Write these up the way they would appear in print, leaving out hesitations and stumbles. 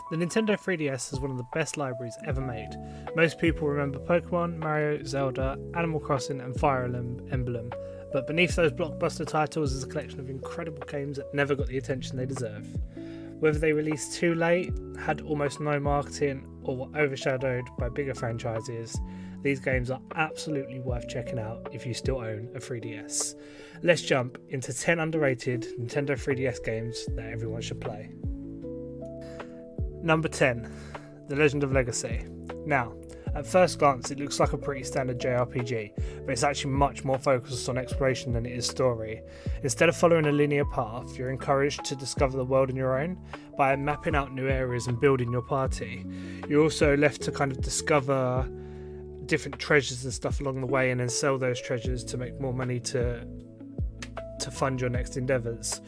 The Nintendo 3DS is one of the best libraries ever made. Most people remember Pokémon, Mario, Zelda, Animal Crossing and Fire Emblem, but beneath those blockbuster titles is a collection of incredible games that never got the attention they deserve. Whether they released too late, had almost no marketing, or were overshadowed by bigger franchises, these games are absolutely worth checking out if you still own a 3DS. Let's jump into 10 underrated Nintendo 3DS games that everyone should play. Number 10, The Legend of Legacy. Now, at first glance it looks like a pretty standard JRPG, but it's actually much more focused on exploration than it is story. Instead of following a linear path, you're encouraged to discover the world on your own by mapping out new areas and building your party. You're also left to kind of discover different treasures and stuff along the way and then sell those treasures to make more money to fund your next endeavours.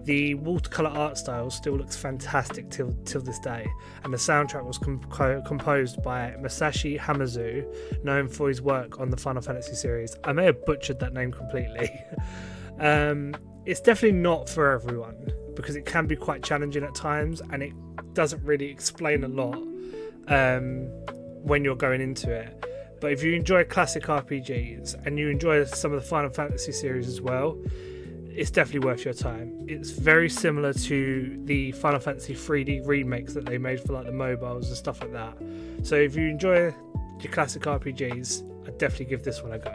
The watercolour art style still looks fantastic till this day, and the soundtrack was composed by Masashi Hamauzu, known for his work on the Final Fantasy series. I may have butchered that name completely. It's definitely not for everyone, because it can be quite challenging at times, and it doesn't really explain a lot when you're going into it. But if you enjoy classic RPGs, and you enjoy some of the Final Fantasy series as well, it's definitely worth your time. It's very similar to the Final Fantasy 3D remakes that they made for like the mobiles and stuff like that. So if you enjoy your classic RPGs, I'd definitely give this one a go.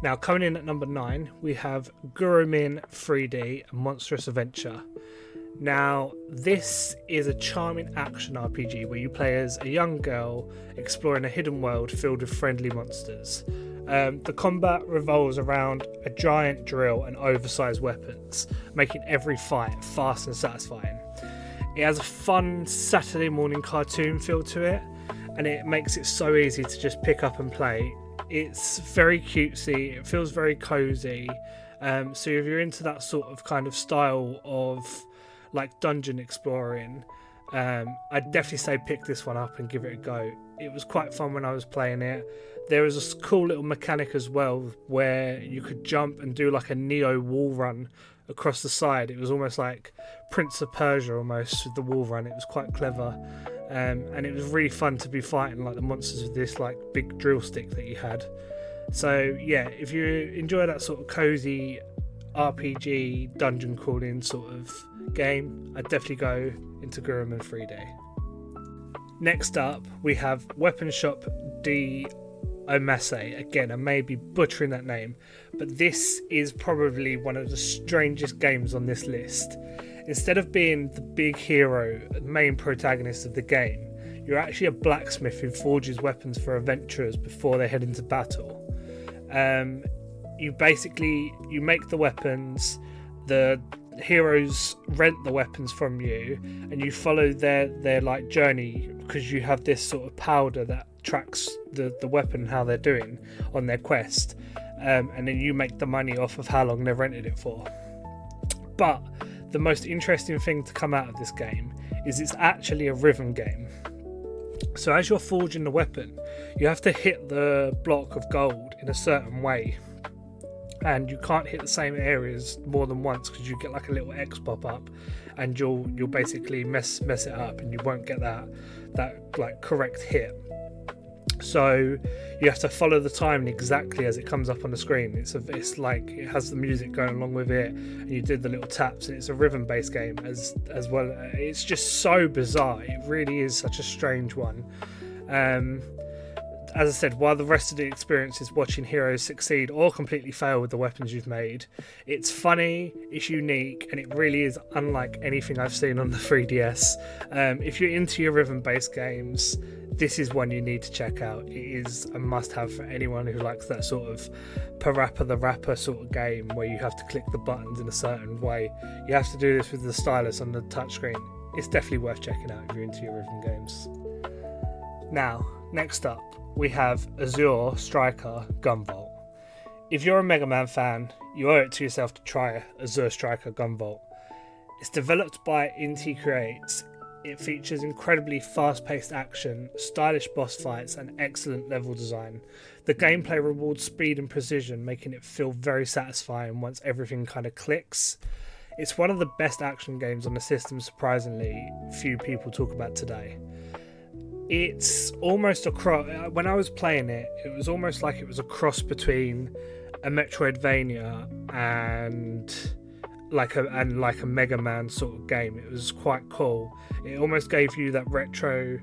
Now, coming in at number 9, we have Gurumin 3D Monstrous Adventure. Now, this is a charming action RPG where you play as a young girl exploring a hidden world filled with friendly monsters. The combat revolves around a giant drill and oversized weapons, making every fight fast and satisfying. It has a fun Saturday morning cartoon feel to it, and it makes it so easy to just pick up and play. It's very cutesy, it feels very cozy, so if you're into that sort of kind of style of like dungeon exploring, I'd definitely say pick this one up and give it a go. It was quite fun when I was playing it. There was a cool little mechanic as well where you could jump and do like a Neo wall run across the side. It was almost like Prince of Persia almost with the wall run. It was quite clever, and it was really fun to be fighting like the monsters with this like big drill stick that you had. So yeah, if you enjoy that sort of cozy RPG dungeon crawling sort of game, I'd definitely go into Gurumin 3D. Next up, we have Weapon Shop D Omasse. Again, I may be butchering that name, but this is probably one of the strangest games on this list. Instead of being the big hero, main protagonist of the game, you're actually a blacksmith who forges weapons for adventurers before they head into battle. You make the weapons, the heroes rent the weapons from you, and you follow their like journey, because you have this sort of powder that tracks the weapon and how they're doing on their quest, and then you make the money off of how long they've rented it for. But the most interesting thing to come out of this game is it's actually a rhythm game. So as you're forging the weapon, you have to hit the block of gold in a certain way, and you can't hit the same areas more than once, because you get like a little X pop up, and you'll basically mess it up, and you won't get that like correct hit. So you have to follow the timing exactly as it comes up on the screen. It's like it has the music going along with it, and you did the little taps, and it's a rhythm based game as well. It's just so bizarre. It really is such a strange one. As I said, while the rest of the experience is watching heroes succeed or completely fail with the weapons you've made, it's funny, it's unique, and it really is unlike anything I've seen on the 3DS. If you're into your rhythm-based games, this is one you need to check out. It is a must-have for anyone who likes that sort of Parappa the Rapper sort of game where you have to click the buttons in a certain way. You have to do this with the stylus on the touchscreen. It's definitely worth checking out if you're into your rhythm games. Now, next up, we have Azure Striker Gunvolt. If you're a Mega Man fan, you owe it to yourself to try Azure Striker Gunvolt. It's developed by Inti Creates. It features incredibly fast-paced action, stylish boss fights, and excellent level design. The gameplay rewards speed and precision, making it feel very satisfying once everything kind of clicks. It's one of the best action games on the system, surprisingly few people talk about today. It's almost a cross. When I was playing it, it was almost like it was a cross between a Metroidvania and like a Mega Man sort of game. It was quite cool. It almost gave you that retro,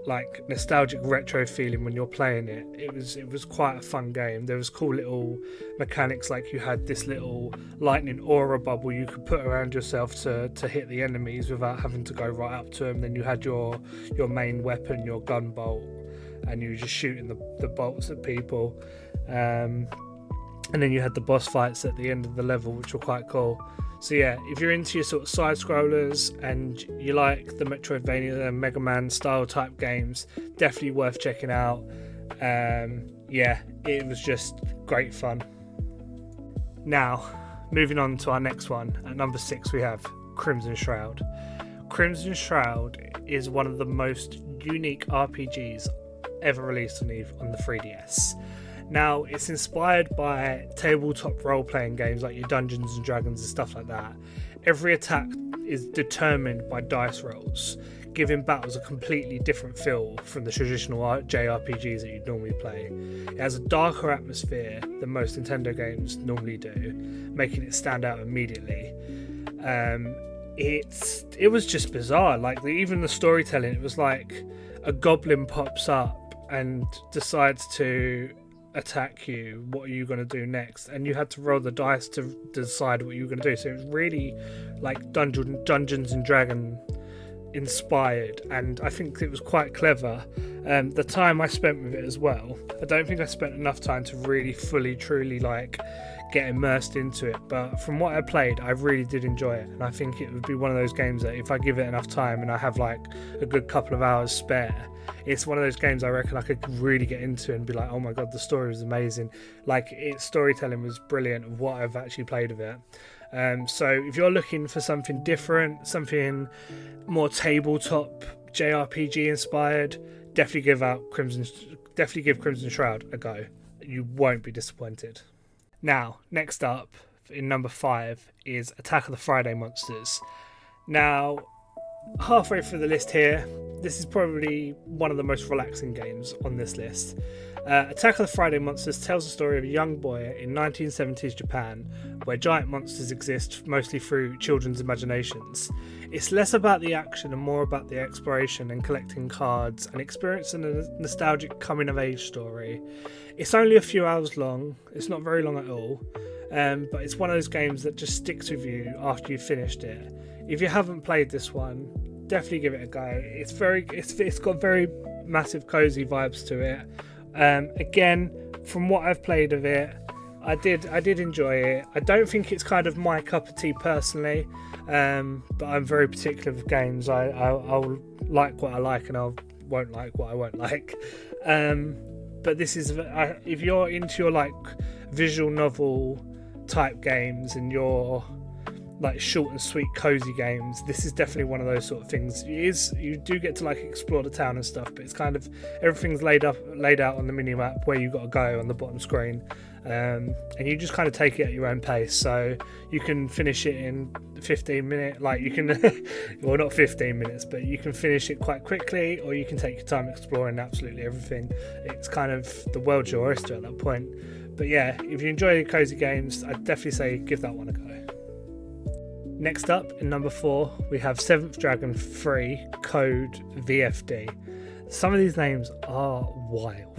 like nostalgic retro feeling when you're playing it. It was quite a fun game. There was cool little mechanics, like you had this little lightning aura bubble you could put around yourself to hit the enemies without having to go right up to them. Then you had your main weapon, your Gunvolt, and you were just shooting the bolts at people. And then you had the boss fights at the end of the level, which were quite cool. So yeah, if you're into your sort of side scrollers and you like the Metroidvania and Mega Man style type games, definitely worth checking out. Yeah, it was just great fun. Now, moving on to our next one. At number 6 we have Crimson Shroud. Crimson Shroud is one of the most unique RPGs ever released on the 3DS. Now, it's inspired by tabletop role-playing games like your Dungeons and Dragons and stuff like that. Every attack is determined by dice rolls, giving battles a completely different feel from the traditional JRPGs that you'd normally play. It has a darker atmosphere than most Nintendo games normally do, making it stand out immediately. It was just bizarre. Like even the storytelling, it was like a goblin pops up and decides to attack you. What are you going to do next? And you had to roll the dice to decide what you were going to do. So it was really like Dungeons and Dragons inspired, and I think it was quite clever. The time I spent with it as well, I don't think I spent enough time to really fully truly like get immersed into it, but from what I played, I really did enjoy it, and I think it would be one of those games that if I give it enough time and I have like a good couple of hours spare, it's one of those games I reckon I could really get into and be like, oh my god, the story was amazing. Like its storytelling was brilliant of what I've actually played of it. So if you're looking for something different, something more tabletop JRPG inspired, definitely give Crimson Shroud a go. You won't be disappointed. Now, next up in number 5 is Attack of the Friday Monsters. Now, halfway through the list here, this is probably one of the most relaxing games on this list. Attack of the Friday Monsters tells the story of a young boy in 1970s Japan, where giant monsters exist mostly through children's imaginations. It's less about the action and more about the exploration and collecting cards and experiencing a nostalgic coming-of-age story. It's only a few hours long, it's not very long at all, but it's one of those games that just sticks with you after you've finished it. If you haven't played this one, definitely give it a go. It's got very massive cozy vibes to it. Again, from what I've played of it, I did enjoy it. I don't think it's kind of my cup of tea personally, but I'm very particular with games. I'll like what I like and I won't like what I won't like. But this is, if you're into your like visual novel type games and you're like short and sweet cozy games, this is definitely one of those sort of things. You do get to like explore the town and stuff, but it's kind of everything's laid out on the mini map where you've got to go on the bottom screen, and you just kind of take it at your own pace. So you can finish it in 15 minutes, like you can well, not 15 minutes, but you can finish it quite quickly, or you can take your time exploring absolutely everything. It's kind of the world's your oyster at that point. But yeah, if you enjoy cozy games, I'd definitely say give that one a go. Next up, in number 4, we have 7th Dragon 3, code VFD. Some of these names are wild.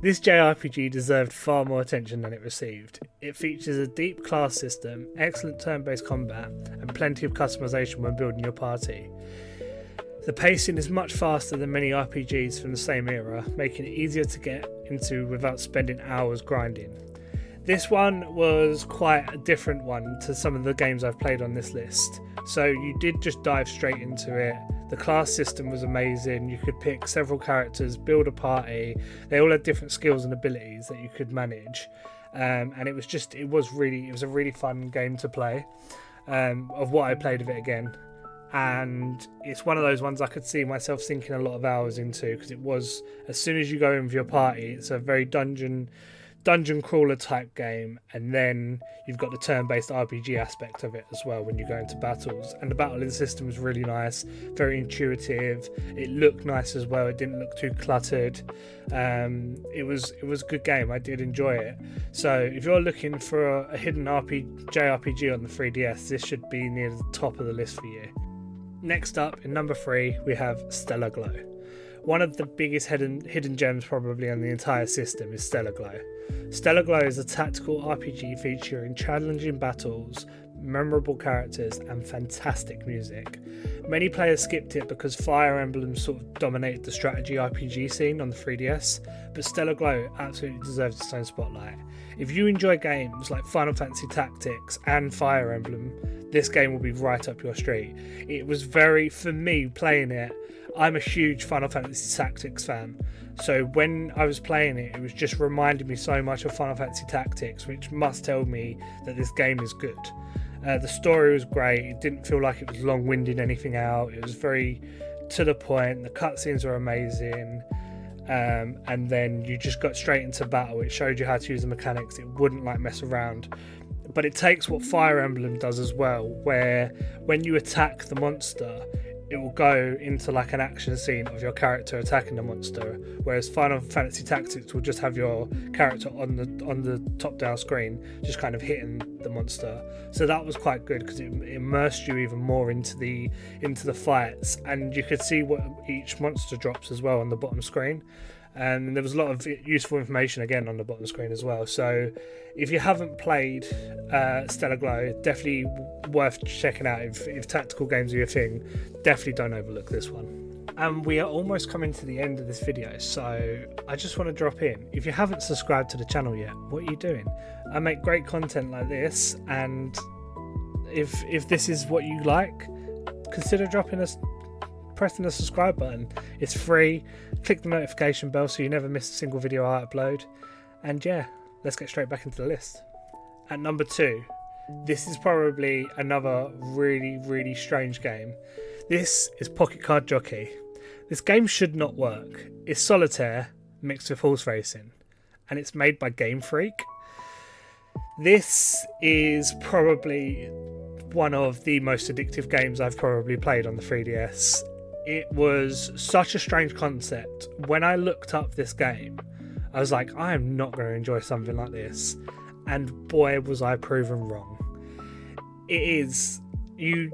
This JRPG deserved far more attention than it received. It features a deep class system, excellent turn-based combat, and plenty of customization when building your party. The pacing is much faster than many RPGs from the same era, making it easier to get into without spending hours grinding. This one was quite a different one to some of the games I've played on this list. So you did just dive straight into it. The class system was amazing. You could pick several characters, build a party. They all had different skills and abilities that you could manage. And it was a really fun game to play, of what I played of it again. And it's one of those ones I could see myself sinking a lot of hours into, because it was, as soon as you go in with your party, it's a very dungeon dungeon crawler type game, and then you've got the turn-based RPG aspect of it as well when you go into battles. And the battling system is really nice, very intuitive. It looked nice as well. It didn't look too cluttered. It was a good game. I did enjoy it. So if you're looking for a hidden JRPG on the 3DS, this should be near the top of the list for you. Next up, in number 3, we have Stella Glow. One of the biggest hidden gems probably on the entire system is Stella Glow. Stella Glow is a tactical RPG featuring challenging battles, memorable characters and fantastic music. Many players skipped it because Fire Emblem sort of dominated the strategy RPG scene on the 3DS, but Stella Glow absolutely deserves its own spotlight. If you enjoy games like Final Fantasy Tactics and Fire Emblem, this game will be right up your street. It was for me playing it, I'm a huge Final Fantasy Tactics fan, so when I was playing it, it was just reminding me so much of Final Fantasy Tactics, which must tell me that this game is good. The story was great. It didn't feel like it was long-winding anything out. It was very to the point. The cutscenes were amazing. And then you just got straight into battle. It showed you how to use the mechanics. It wouldn't mess around. But it takes what Fire Emblem does as well, where when you attack the monster, it will go into an action scene of your character attacking the monster, whereas Final Fantasy Tactics will just have your character on the top-down screen, just kind of hitting the monster. So that was quite good because it immersed you even more into the fights, and you could see what each monster drops as well on the bottom screen. And there was a lot of useful information again on the bottom screen as well. So if you haven't played Stella Glow, definitely worth checking out. If tactical games are your thing, definitely don't overlook this one. And we are almost coming to the end of this video, so I just want to drop in. If you haven't subscribed to the channel yet, what are you doing? I make great content like this, and if this is what you like, consider pressing the subscribe button. It's free. Click the notification bell so you never miss a single video I upload. And yeah, let's get straight back into the list. At number 2, this is probably another really strange game. This is Pocket Card Jockey. This game should not work. It's solitaire mixed with horse racing, and it's made by Game Freak. This is probably one of the most addictive games I've probably played on the 3DS. It was such a strange concept. When I looked up this game, I was like, I am not going to enjoy something like this. And boy, was I proven wrong. It is, you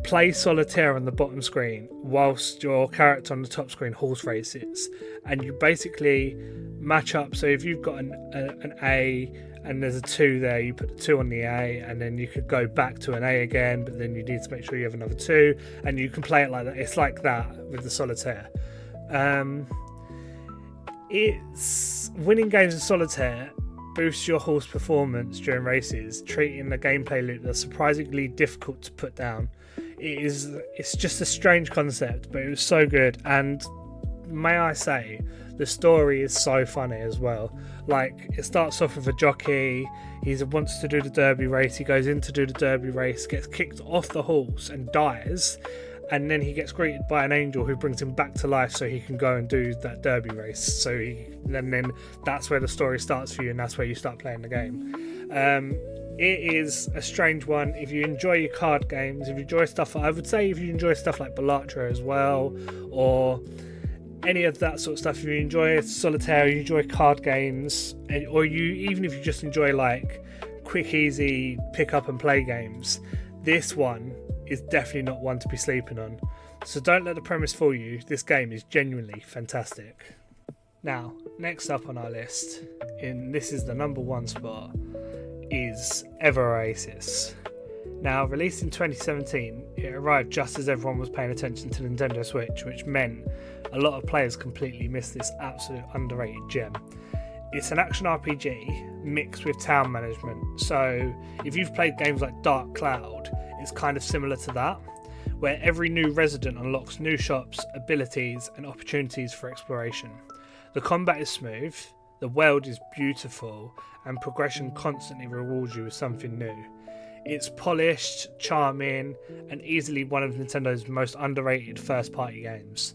play solitaire on the bottom screen whilst your character on the top screen horse races, and you basically match up. So if you've got an A and there's a 2 there, you put the 2 on the A, and then you could go back to an A again, but then you need to make sure you have another 2, and you can play it like that. It's like that with the solitaire. It's winning games in solitaire boosts your horse performance during races, treating the gameplay loop that's surprisingly difficult to put down. It's just a strange concept, but it was so good, and may I say, the story is so funny as well. It starts off with a jockey. He wants to do the derby race. He goes in to do the derby race, gets kicked off the horse and dies, and then he gets greeted by an angel who brings him back to life so he can go and do that derby race. And then that's where the story starts for you, and that's where you start playing the game. It is a strange one. If you enjoy your card games, if you enjoy stuff, I would say if you enjoy stuff like Balatro as well, or any of that sort of stuff, if you enjoy solitaire, you enjoy card games, or even if you just enjoy quick, easy pick up and play games, this one is definitely not one to be sleeping on. So don't let the premise fool you. This game is genuinely fantastic. Now, next up on our list, this is the number 1 spot, is Oasis. Now, released in 2017, it arrived just as everyone was paying attention to Nintendo Switch, which meant a lot of players completely missed this absolute underrated gem. It's an action RPG mixed with town management, so if you've played games like Dark Cloud, it's kind of similar to that, where every new resident unlocks new shops, abilities and opportunities for exploration. The combat is smooth, the world is beautiful, and progression constantly rewards you with something new. It's polished, charming, and easily one of Nintendo's most underrated first-party games.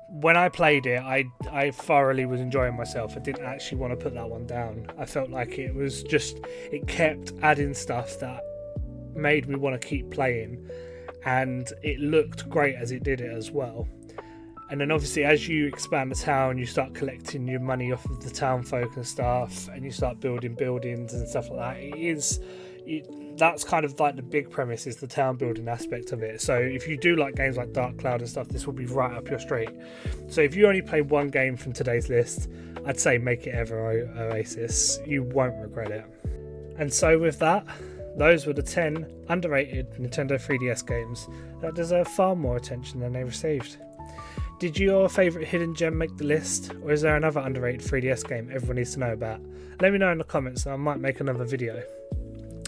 when I played it, I thoroughly was enjoying myself. I didn't actually want to put that one down. I felt like it kept adding stuff that made me want to keep playing, and it looked great as it did it as well. And then obviously as you expand the town, you start collecting your money off of the town folk and stuff, and you start building buildings and stuff like that. That's kind of like the big premise, is the town building aspect of it. So if you do like games like Dark Cloud and stuff, this will be right up your street. So if you only play one game from today's list, I'd say make it ever Oasis. You won't regret it. And so with that, those were the 10 underrated Nintendo 3DS games that deserve far more attention than they received. Did your favourite hidden gem make the list, or is there another underrated 3DS game everyone needs to know about? Let me know in the comments and I might make another video.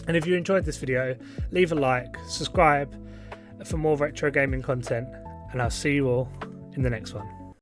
And if you enjoyed this video, leave a like, subscribe for more retro gaming content, and I'll see you all in the next one.